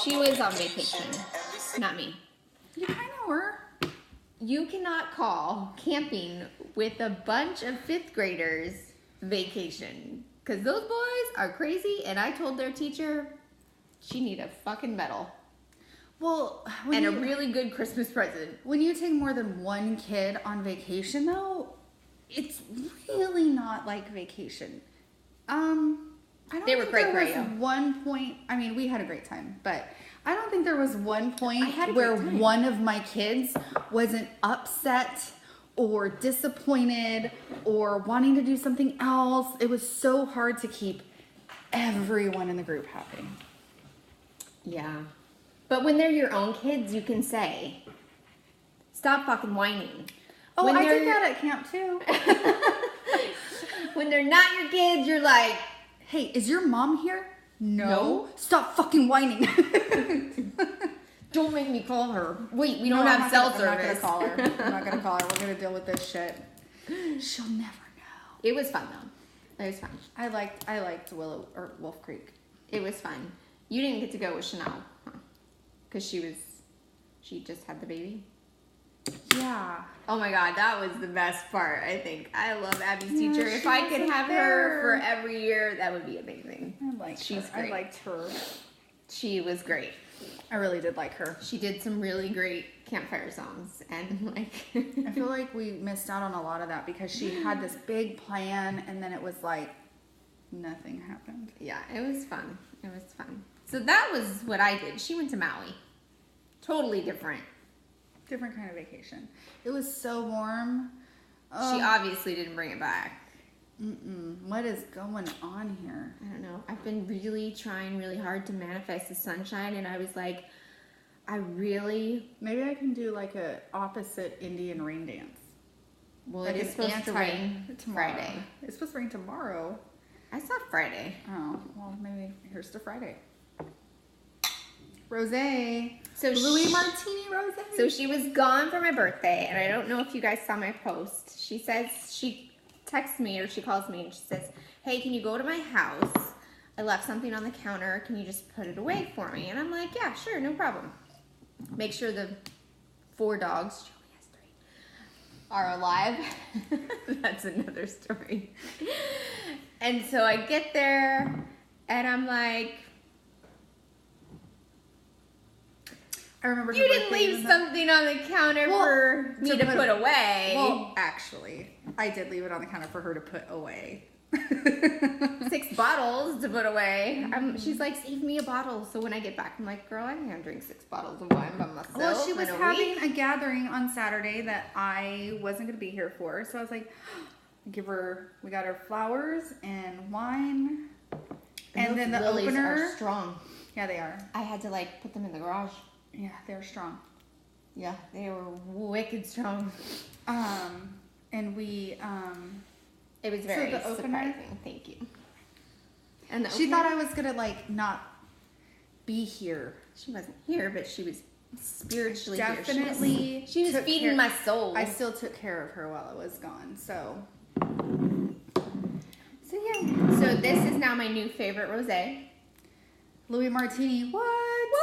she was on vacation, not me. You kind of were. You cannot call camping with a bunch of 5th graders vacation. Because those boys are crazy, and I told their teacher she need a fucking medal. Well, And a really good Christmas present. When you take more than one kid on vacation, though, it's really not like vacation. I don't They were think great there for was you. one point. I mean, we had a great time, but I don't think there was one point had a where great time. one of my kids wasn't upset or disappointed or wanting to do something else. It was so hard to keep everyone in the group happy. Yeah. But when they're your own kids, you can say, stop fucking whining. Oh, When I they're- did that at camp too. When they're not your kids, you're like, Hey, is your mom here? No. Stop fucking whining. don't make me call her. Wait, we No, don't I'm have not cell gonna- service. I'm not gonna call her. I'm not gonna call her. We're gonna deal with this shit. She'll never know. It was fun though. It was fun. I liked Willow or Wolf Creek. It was fun. You didn't get to go with Chanel, because she just had the baby. Yeah. Oh my god, that was the best part. I think I love Abby's Yeah, teacher. If she I could wasn't have there. her for every year, that would be amazing. She's her. great. I liked her. She was great. I really did like her. She did some really great campfire songs, and like I feel like we missed out on a lot of that because she had this big plan and then it was like nothing happened. yeah, it was fun. It was fun. So that was what I did. She went to Maui. Totally different. Different kind of vacation. It was so warm. She obviously didn't bring it back. What is going on here? I don't know. I've been really trying really hard to manifest the sunshine, and I was like, Maybe I can do like a opposite Indian rain dance. well, Like it is an supposed to anti- rain tomorrow. Friday. It's supposed to rain tomorrow. I saw Friday. Oh, well, maybe here's to Friday. Rosé. So Louis she- Martini Rosé. So she was gone for my birthday, and I don't know if you guys saw my post. She says, she texts me or she calls me and she says, hey, can you go to my house? I left something on the counter. Can you just put it away for me? And I'm like, yeah, sure, no problem. Make sure the 4 dogs, she only has 3, are alive. That's another story. And so I get there and I'm like, I remember her you didn't birthday leave was something on the counter Well, for me to put away. Well, actually, I did leave it on the counter for her to put away. 6 bottles to put away. She's like, save me a bottle. So when I get back, I'm like, girl, I can't drink 6 bottles of wine by myself. Well, she was in a having week. a gathering on Saturday that I wasn't going to be here for. So I was like, we got her flowers and wine. And then the lilies opener. are strong. Yeah, they are. I had to like put them in the garage. Yeah, they're strong. Yeah, they were wicked strong. And we, It was very the opener- surprising. Thank you. And the she opener- thought I was going to like not be here. she wasn't here, but she was spiritually Definitely here. She was took feeding care- my soul. I still took care of her while I was gone. So yeah. So this is now my new favorite rosé. Louis Martini, what?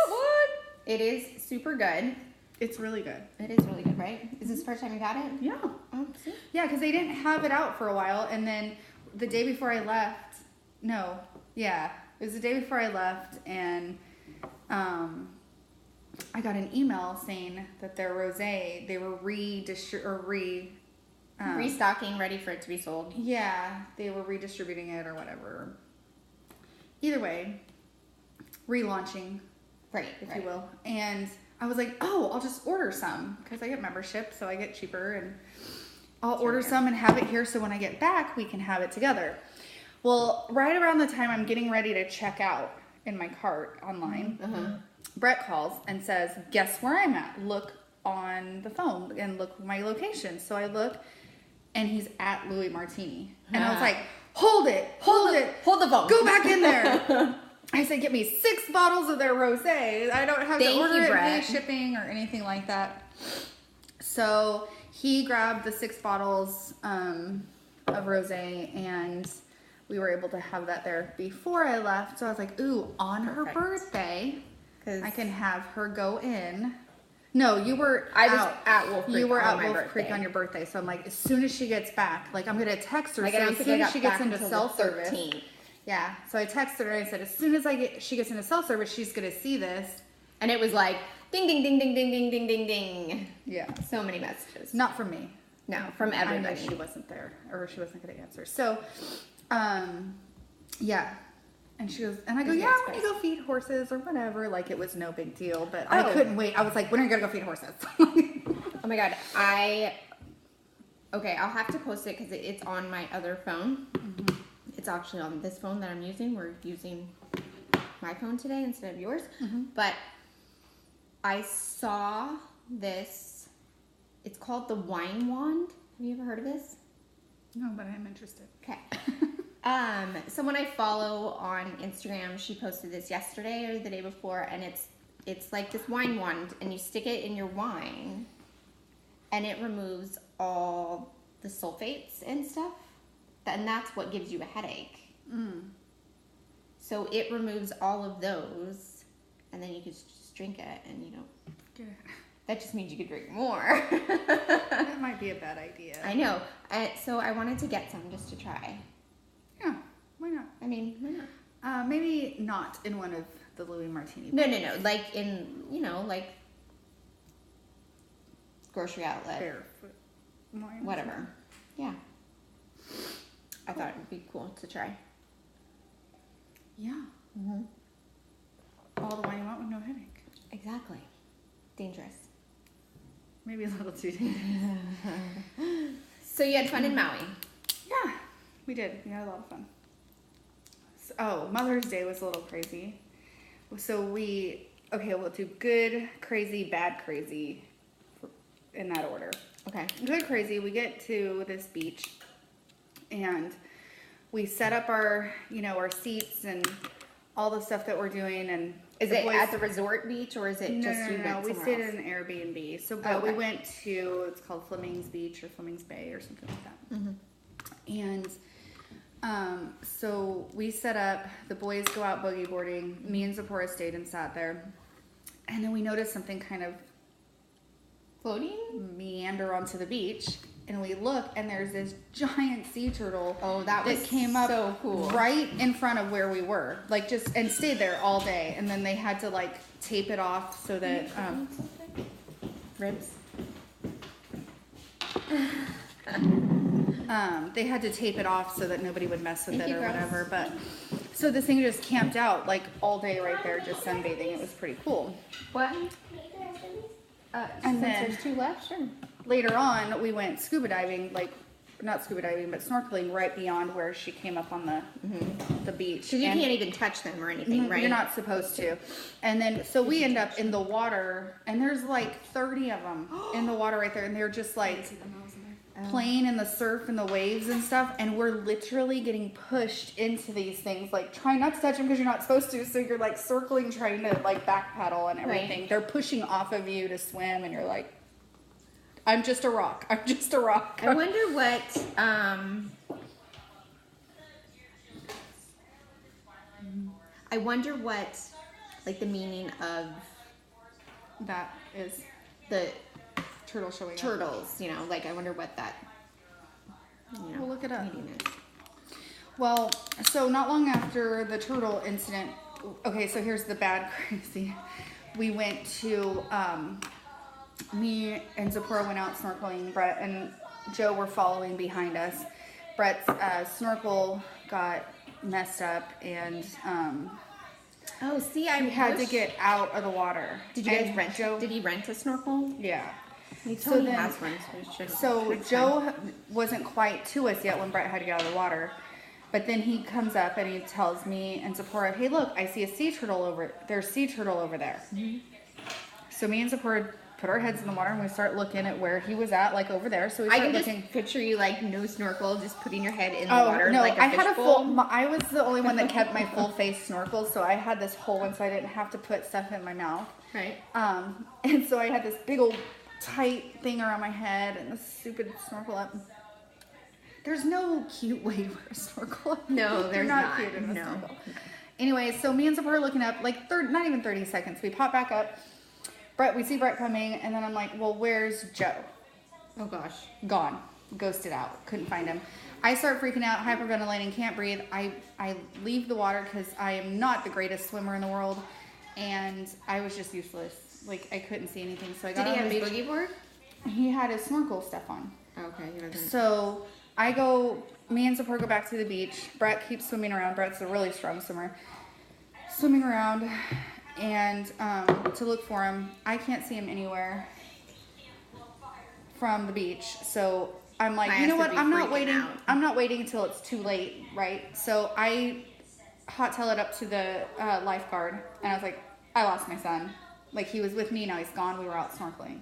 What? It is super good. It's really good. It is really good, right? Is this the first time you got it? Yeah. Oh, see? Yeah, because they didn't have it out for a while. And then the day before I left, it was the day before I left. And I got an email saying that their rosé, they were Restocking, ready for it to be sold. yeah, they were redistributing it or whatever. Either way, relaunching, Right, if you will. And I was like, oh, I'll just order some because I get membership, so I get cheaper, and I'll order some and have it here so when I get back, we can have it together. Well, right around the time I'm getting ready to check out in my cart online, Brett calls and says, guess where I'm at? Look on the phone and look my location. So I look, and he's at Louis Martini. And I was like, hold it. Hold the phone. Go back in there. I said, get me 6 bottles of their rosé. I don't have Thank to order you, it, Brett. pay shipping or anything like that. So he grabbed the 6 bottles of rosé, and we were able to have that there before I left. So I was like, ooh, on her Perfect. birthday, 'Cause I can have her go in. No, you were I was out. at Wolf Creek You were on at my Wolf Creek birthday. on your birthday, so I'm like, as soon as she gets back, like I'm gonna text her. Like, So I don't as think soon I as got she gets back into until cell the service, 13th. yeah. So I texted her and I said, as soon as she gets into cell service, she's gonna see this. And it was like, ding, ding, ding, ding, ding, ding, ding, ding, ding. Yeah. So many messages. Not from me. No, from I know everybody. she wasn't there, or she wasn't gonna answer. So, yeah. And she goes, and I go, Who's yeah, next, I'm guys? gonna go feed horses or whatever. Like it was no big deal, but I Oh. couldn't wait. I was like, when are you gonna go feed horses? Oh my god, okay, I'll have to post it because it's on my other phone. Mm-hmm. It's actually on this phone that I'm using. We're using my phone today instead of yours. Mm-hmm. But I saw this. It's called the Wine Wand. Have you ever heard of this? No, but I'm interested. Okay. Someone I follow on Instagram, she posted this yesterday or the day before, and it's like this wine wand, and you stick it in your wine, and it removes all the sulfates and stuff, and that's what gives you a headache. So it removes all of those, and then you can just drink it, and you don't. Get it. That just means you could drink more. That might be a bad idea. I know. So I wanted to get some just to try. Yeah, why not? I mean, why not? Maybe not in one of the Louis Martini. No. Like in, like grocery outlet, Barefoot wine. whatever. Yeah. I thought it would be cool to try. Yeah. Mm-hmm. All the wine you want with no headache. Exactly. Dangerous. Maybe a little too dangerous. So you had fun in Maui. Yeah, we did. We had a lot of fun. So, Mother's Day was a little crazy. So we'll do good, crazy, bad, crazy in that order. Okay. Good, crazy, we get to this beach and we set up our seats and all the stuff that we're doing. And Is the it boys- at the resort beach or is it just you No. went We somewhere stayed else? at an Airbnb. So, Oh, but we okay. went to, it's called Fleming's Beach or Fleming's Bay or something like that. Mm-hmm. And so we set up, the boys go out boogie boarding. Me and Zipporah stayed and sat there. And then we noticed something kind of Floating? meander onto the beach. And we look, and there's this giant sea turtle Oh, that was came up so cool. right in front of where we were, and stayed there all day. And then they had to tape it off so that Ribs. they had to tape it off so that nobody would mess with Thank it you, or girls. whatever. But so this thing just camped out all day right there, just sunbathing. It was pretty cool. What? And Since then- there's two left, sure. Later on, we went scuba diving, not scuba diving, but snorkeling right beyond where she came up on the beach. Because you And- can't even touch them or anything, right? You're not supposed to. And then, so we end up in the water, and there's 30 of them in the water right there, and they're just playing in the surf and the waves and stuff, and we're literally getting pushed into these things, trying not to touch them because you're not supposed to, so you're circling, trying to back paddle and everything. Right. They're pushing off of you to swim, and you're like, I'm just a rock. I'm just a rock. I wonder what, the meaning of That is the turtle showing up. turtles, I wonder what that, We'll look it up. meaning is. Well, so not long after the turtle incident, okay, so here's the bad crazy. We went to, me and Zipporah went out snorkeling. Brett and Joe were following behind us. Brett's snorkel got messed up, and Oh, see, I we had to get out of the water. Did you guys And rent? Joe? Did he rent a snorkel? Yeah. He So told me he then- has one, so we should. So next time. Joe wasn't quite to us yet when Brett had to get out of the water. But then he comes up and he tells me and Zipporah, hey, look, I see a sea turtle there's sea turtle over there. Mm-hmm. So me and Zipporah put our heads in the water and we start looking at where he was at, over there. So we I start can looking. just picture you no snorkel, just putting your head in the Oh, water no, like a I had a fishbowl. full, I was the only one that kept my full face snorkel. So I had this whole one so I didn't have to put stuff in my mouth. Right. And so I had this big old tight thing around my head and this stupid snorkel up. There's no cute way to wear a snorkel. No, They're there's not not. cute in a No. snorkel. Anyway, so me and Zipporah are looking up, like not even 30 seconds. We pop back up. We see Brett coming, and then I'm like, well, where's Joe? Oh gosh. Gone. Ghosted out. Couldn't find him. I start freaking out, hyperventilating, can't breathe. I leave the water because I am not the greatest swimmer in the world, and I was just useless. Like, I couldn't see anything. So I got Did he on have the his beach. boogie board? He had his snorkel stuff on. Okay, he doesn't. So me and Zipporah go back to the beach. Brett keeps swimming around. Brett's a really strong swimmer. Swimming around and to look for him. I can't see him anywhere from the beach. So I'm like, you know what? I'm not waiting. I'm not waiting until it's too late, right? So I hot-tail it up to the lifeguard, and I was like, I lost my son. Like, he was with me, now he's gone. We were out snorkeling.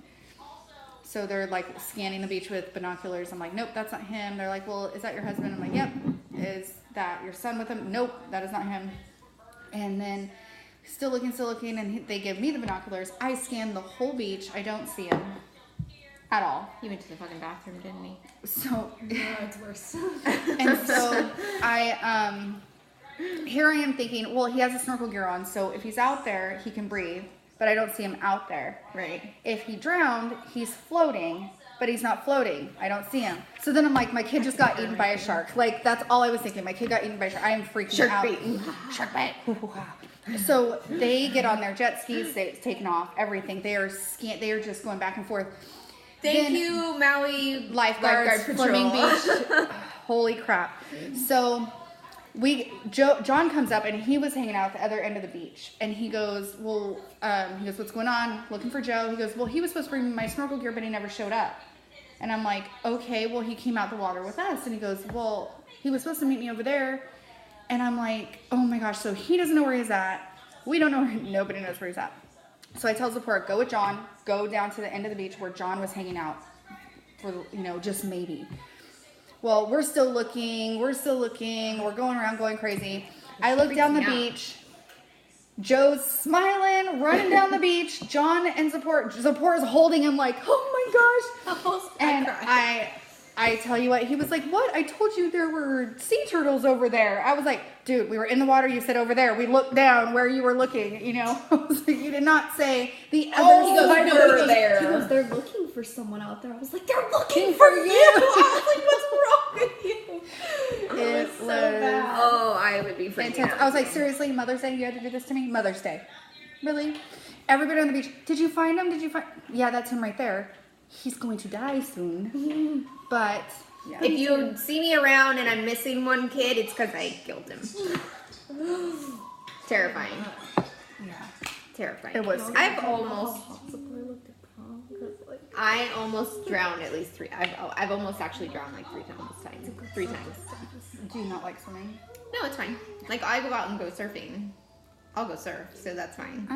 So they're like scanning the beach with binoculars. I'm like, nope, that's not him. They're like, well, is that your husband? I'm like, yep. Is that your son with him? Nope, that is not him. And then still looking, and they give me the binoculars. I scan the whole beach. I don't see him at all. He went to the fucking bathroom, didn't he? So No, it's worse. and so here I am thinking, well, he has a snorkel gear on, so if he's out there, he can breathe, but I don't see him out there. Right. If he drowned, he's floating, but he's not floating. I don't see him. So then I'm like, my kid just got eaten by a shark. Like, that's all I was thinking. My kid got eaten by a shark. I am freaking out. Shark bait. So they get on their jet skis, they've taken off everything. They are just going back and forth. Thank you, Maui Lifeguards, Fleming Beach. Holy crap. So John comes up, and he was hanging out at the other end of the beach, and he goes, well, what's going on? Looking for Joe. He goes, well, he was supposed to bring me my snorkel gear, but he never showed up. And I'm like, okay, well, he came out the water with us. And he goes, well, he was supposed to meet me over there. And I'm like, oh my gosh, so he doesn't know where he's at. We don't know nobody knows where he's at. So I tell Zipporah, go with John, go down to the end of the beach where John was hanging out for, just maybe. Well, we're still looking, we're going around going crazy. I look down the beach. Joe's smiling, running down the beach. John and Zipporah's holding him like, oh my gosh. And I tell you what, he was like, what? I told you there were sea turtles over there. I was like, dude, we were in the water. You said over there. We looked down where you were looking, I was like, you did not say the other side over there. He goes, they're looking for someone out there. I was like, they're looking for you. I was like, what's wrong with you? It was so bad. Oh, I would be freaking intense. out. I was like, seriously, Mother's Day, you had to do this to me? Mother's Day. Really? Everybody on the beach. Did you find him? Yeah, that's him right there. He's going to die soon. But yeah. If you see me around and I'm missing one kid, it's because I killed him. Terrifying. Yeah. Terrifying. It was. I almost drowned at least 3. I've almost actually drowned like 3 times. 3 times. Do you not like swimming? No, it's fine. Like, I go out and go surfing. I'll go surf, so that's fine.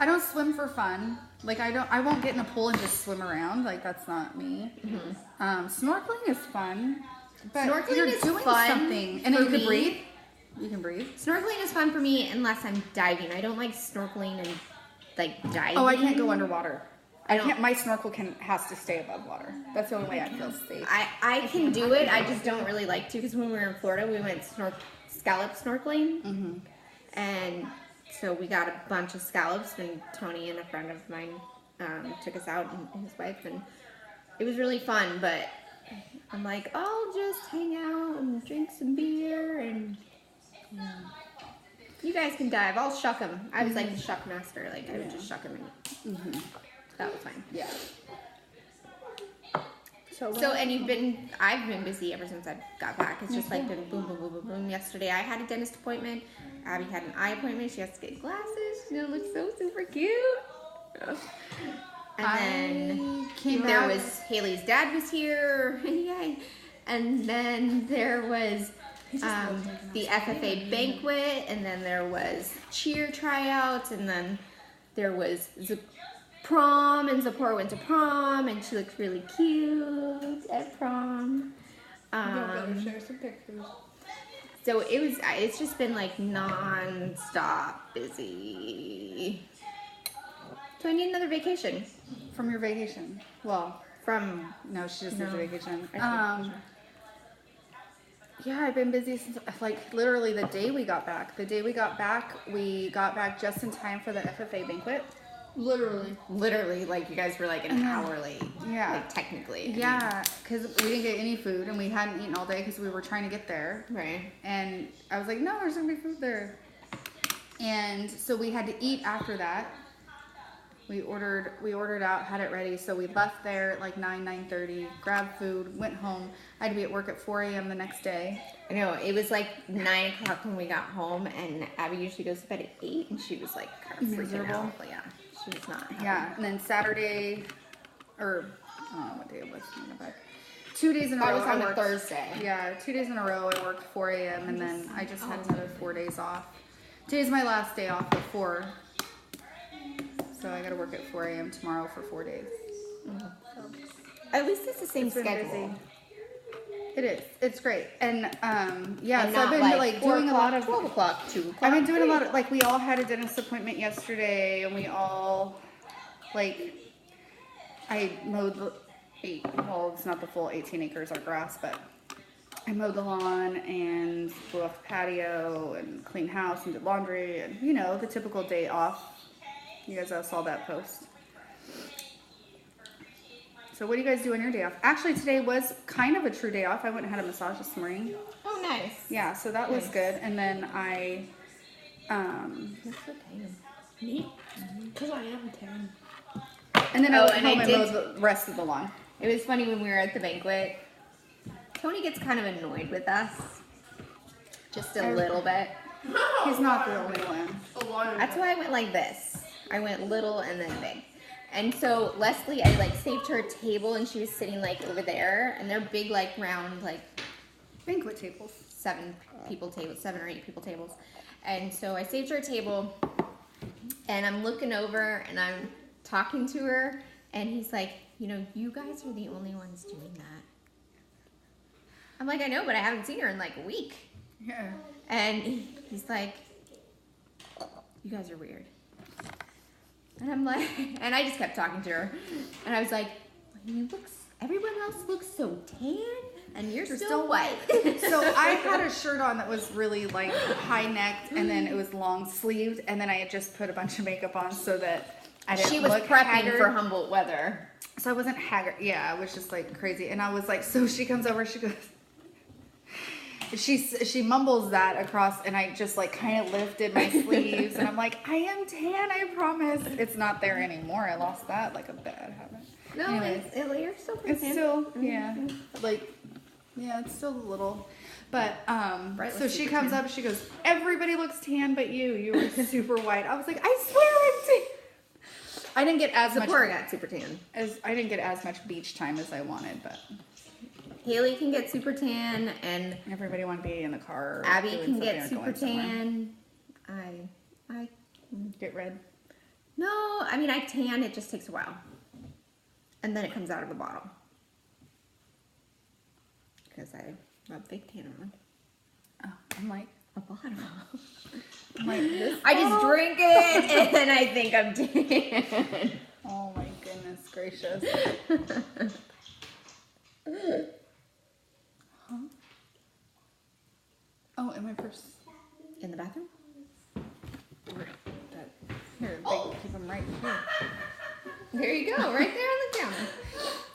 I don't swim for fun. Like, I won't get in a pool and just swim around. Like, that's not me. Mm-hmm. Snorkeling is fun. But Snorkeling you're is doing fun something. And for you can me. breathe. You can breathe. Snorkeling is fun for me unless I'm diving. I don't like snorkeling and, like, diving. Oh, I can't go underwater. I don't. My snorkel has to stay above water. That's the only way I feel safe. I can do it. I just don't really like to because when we were in Florida, we went scallop snorkeling. Mm-hmm. And so we got a bunch of scallops when Tony and a friend of mine took us out, and his wife, and it was really fun. But I'm like, I'll just hang out and drink some beer, and you guys can dive. I'll shuck them. I was like the shuck master. Like, I would just shuck them, and that was fine. Yeah. So, and I've been busy ever since I got back. It's just like been boom, boom, boom, boom, boom. Yesterday I had a dentist appointment. Abby had an eye appointment. She has to get glasses. She's gonna look so super cute. And then there was Haley's dad was here. Yay. And then there was the FFA banquet, and then there was cheer tryouts, and then there was prom, and Zipporah went to prom, and she looked really cute at prom. better share some pictures. So it's just been like non-stop busy. So I need another vacation. From your vacation. Well, From no, she just needs a vacation. Yeah, I've been busy since like literally the day we got back. The day we got back just in time for the FFA banquet. Literally, like you guys were like an hour late. Yeah. Like technically. Yeah, because we didn't get any food and we hadn't eaten all day because we were trying to get there. Right. And I was like, no, there's gonna be food there. And so we had to eat after that. We ordered out, had it ready. So we left there at like 9:30, grabbed food, went home. I had to be at work at 4 a.m. the next day. I know, it was like 9 o'clock when we got home, and Abby usually goes to bed at 8, and she was like kind of freaking Miserable. out. Yeah, she was not happy. Yeah, and then Saturday, or I don't know what day it was. 2 days in a That row. was on I a worked- Thursday. Yeah, 2 days in a row. I worked 4 a.m. and then I just had another 4 days off. Today's my last day off at 4. So I got to work at 4 a.m. tomorrow for 4 days. At least it's the same It's been schedule. busy. It is. It's great. And yeah, And so I've not been like 4 doing a lot of 12 o'clock, 2 o'clock. I've been doing a 3 lot of like we all had a dentist appointment yesterday and we all like I mowed well, it's not the full 18 acres of grass, but I mowed the lawn and blew off the patio and cleaned house and did laundry and you know, the typical day off. You guys all saw that post. So what do you guys do on your day off? Actually, today was kind of a true day off. I went and had a massage this morning. Oh, nice. Yeah, so that was Nice. good. And then I, What's the time? Me? Because I am 10. and then I Oh, went and home I and did- mowed the rest of the lawn. It was funny when we were at the banquet. Tony gets kind of annoyed with us. Just a little bit. He's not the only one. That's why I went like this. I went little and then big. And so Leslie, I like saved her a table and she was sitting like over there, and they're big, like round, like Banquet tables. 7 or 8 people tables. And so I saved her a table, and I'm looking over and I'm talking to her, and he's like, you know, you guys are the only ones doing that. I'm like, I know, but I haven't seen her in like a week. Yeah. And he's like, you guys are weird. And I'm like, and I just kept talking to her. And I was like, everyone else looks so tan, and you're still white. So I had a shirt on that was really like high necked and then it was long sleeved and then I had just put a bunch of makeup on so that I didn't She was look prepping haggard. for Humboldt weather. So I wasn't haggard. Yeah, I was just like crazy. And I was like, so she comes over, she goes, she mumbles that across and I just like kind of lifted my sleeves and I'm like, I am tan, I promise. It's not there anymore. I lost that like a bad habit. No, Anyways. you're still pretty It's tan. still, yeah, like, yeah, it's still a little, but, Bright so looks she super comes tan. up, she goes, everybody looks tan but you were super white. I was like, I swear I'm tan. I didn't get as much, Sephora got super tan. I didn't get as much beach time as I wanted, but Haley can get super tan, and everybody wanted to be in the car. or Abby doing can something get or super going somewhere. tan. I Get red. no, I mean I tan. It just takes a while, and then it comes out of the bottle because I rub fake tan on Oh, I'm like, a bottle. this I just bottle? drink it, and then I think I'm tan. Oh my goodness gracious. Huh? Oh, in my purse. In the bathroom? Here, because I'm right here. There you go, right there on the counter.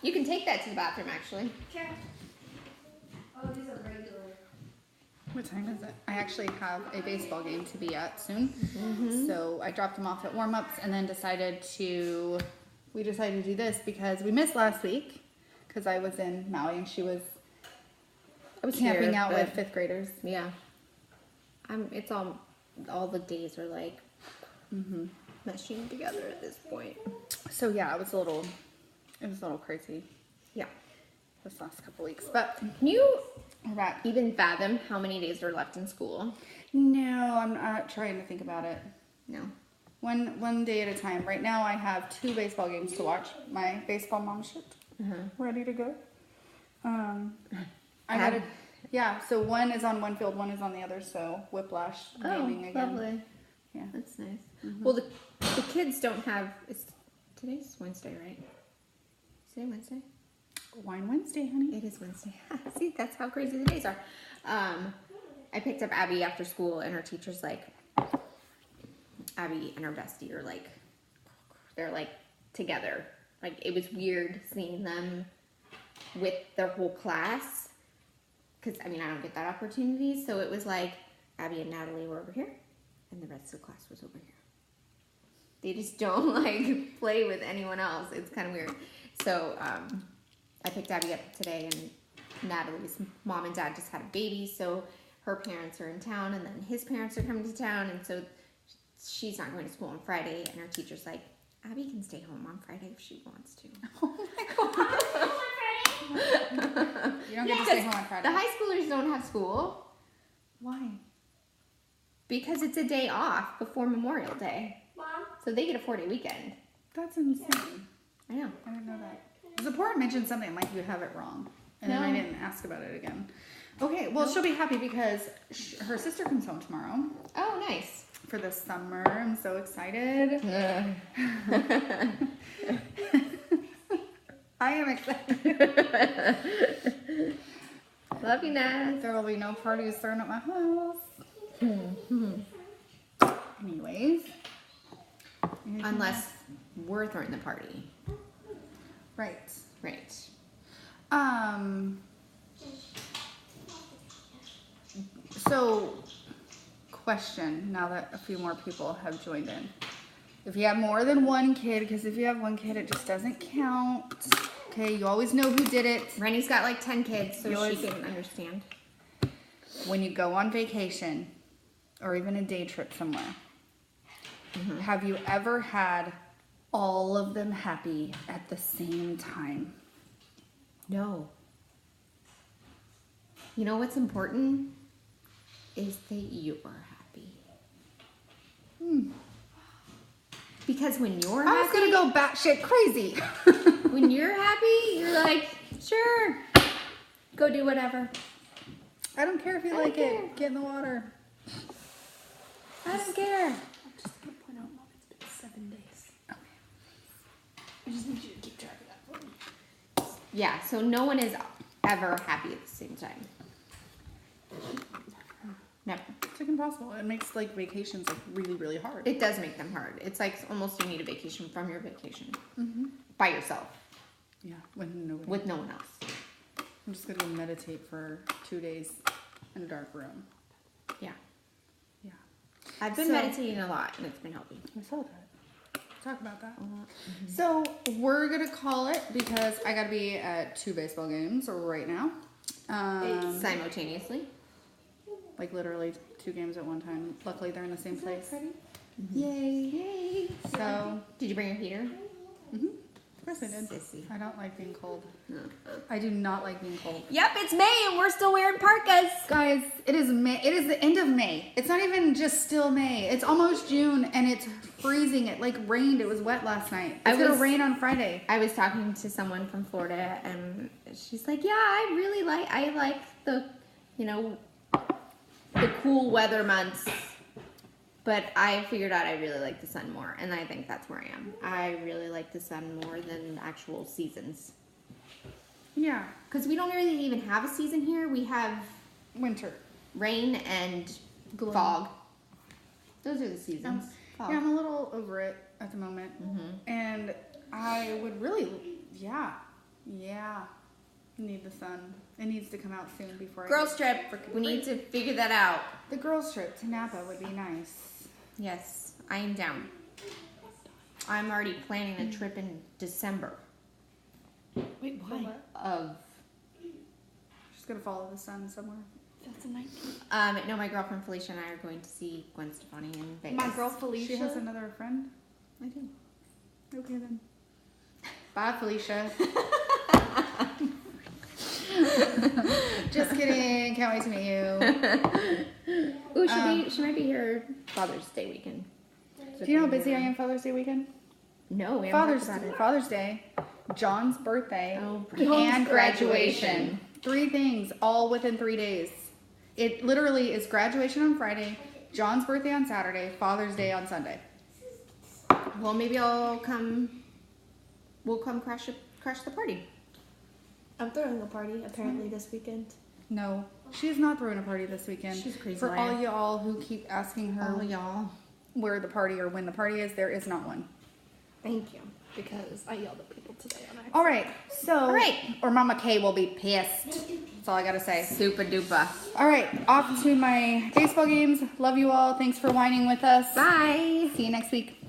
You can take that to the bathroom, actually. Okay. Oh, these are regular. What time is it? I actually have a baseball game to be at soon. So I dropped them off at warm-ups and then we decided to do this because we missed last week because I was in Maui and she was I was camping here, out but- with 5th graders. Yeah. It's all the days are like meshing together at this point. So yeah, it was a little crazy Yeah. this last couple weeks. But Can you we're back. even fathom how many days are left in school? No, I'm not trying to think about it. No. One day at a time. Right now I have 2 baseball games to watch. My baseball mom shirt ready to go. So one is on one field, one is on the other. So Whiplash gaming again. lovely. Yeah. That's nice. Well, the kids don't have. Today's Wednesday, right? Is today Wednesday? Wine Wednesday, honey. It is Wednesday. See, that's how crazy the days are. I picked up Abby after school, and her teacher's like, Abby and her bestie are like, they're like together. Like, it was weird seeing them with their whole class. Because, I mean, I don't get that opportunity. So it was like Abby and Natalie were over here, and the rest of the class was over here. They just don't like play with anyone else. It's kind of weird. So I picked Abby up today, and Natalie's mom and dad just had a baby, so her parents are in town, and then his parents are coming to town, and so she's not going to school on Friday, and her teacher's like, Abby can stay home on Friday if she wants to. Oh my god. You don't get to stay home on Friday. The high schoolers don't have school Why? because it's a day off before Memorial Day. Mom. So they get a 4-day weekend. That's insane. I know. I didn't know that. Zipporah mentioned something like you have it wrong. And then I No. didn't ask about it again. Okay, well, she'll be happy because her sister comes home tomorrow Oh, nice. for the summer. I'm so excited. I am excited. Love you, Naz. There will be no parties thrown at my house. Anyways. Anything Unless else? we're throwing the party. Right. Right. So, question, now that a few more people have joined in. If you have more than one kid, because if you have one kid, it just doesn't count. Okay, you always know who did it. Rennie's got like 10 kids, so Yours- she can understand. When you go on vacation, or even a day trip somewhere, have you ever had all of them happy at the same time? No. You know what's important? Is that you are happy. Because when you're I was happy, gonna go batshit crazy. when you're happy, you're like, sure, go do whatever. I don't care if you I don't like care. it. Get in the water. I don't care. I'm just gonna point out, Mom, it's been 7 days. I just need you to keep track of that for me. Yeah, so no one is ever happy at the same time. Never. It's like impossible. It makes like vacations like really, really hard. It does make them hard. It's like almost you need a vacation from your vacation Mm-hmm. by yourself Yeah, when nobody. with no one else. I'm just gonna go meditate for 2 days in a dark room. Yeah. Yeah, I've been So- meditating a lot and it's been helping. I saw that. Talk about that. So we're gonna call it because I gotta be at 2 baseball games right now. Simultaneously. Like literally 2 games at one time. Luckily they're in the same place. Yay. Yay. So, Did you bring your heater? of course I did. Sissy. I don't like being cold. I do not like being cold. Yep, it's May and we're still wearing parkas. Guys, it is May. It is the end of May. It's not even just still May. It's almost June and it's freezing. It like rained. It was wet last night. It's gonna rain on Friday. I was talking to someone from Florida and she's like, yeah, I like the, the cool weather months. But I figured out I really like the sun more, and I think that's where I am. I really like the sun more than actual seasons. Yeah, Because we don't really even have a season here. We have winter. rain and Gloom. fog. Those are the seasons. Fog. Yeah, I'm a little over it at the moment. And I would really, yeah, need the sun. It needs to come out soon before Girls I trip. freaking We need freeze. to figure that out. The girls trip to Napa would be nice. Yes, I am down. I'm already planning a trip in December Wait, why? of. Just gonna follow the sun somewhere. That's a 19. No, my girlfriend Felicia and I are going to see Gwen Stefani in Vegas. My girl Felicia. She has another friend? I do. Okay then. Bye, Felicia. Just kidding. Can't wait to meet you. Ooh, she might be here Father's Day weekend. So Do you know how if you're busy I around- am Father's Day weekend? No, we haven't talked about it. Father's Day, John's birthday, Oh, and graduation. 3 things, all within 3 days. It literally is graduation on Friday, John's birthday on Saturday, Father's Day on Sunday. Well, maybe I'll come. We'll come crash the party. I'm throwing a party apparently this weekend. No, she's not throwing a party this weekend. She's crazy For all liar. y'all who keep asking her Oh, y'all. where the party or when the party is, there is not one. Thank you, because I yelled at people today on accident. All right, so All right. or Mama Kay will be pissed. That's all I gotta say. Super duper. All right, off to my baseball games. Love you all. Thanks for whining with us. Bye. See you next week.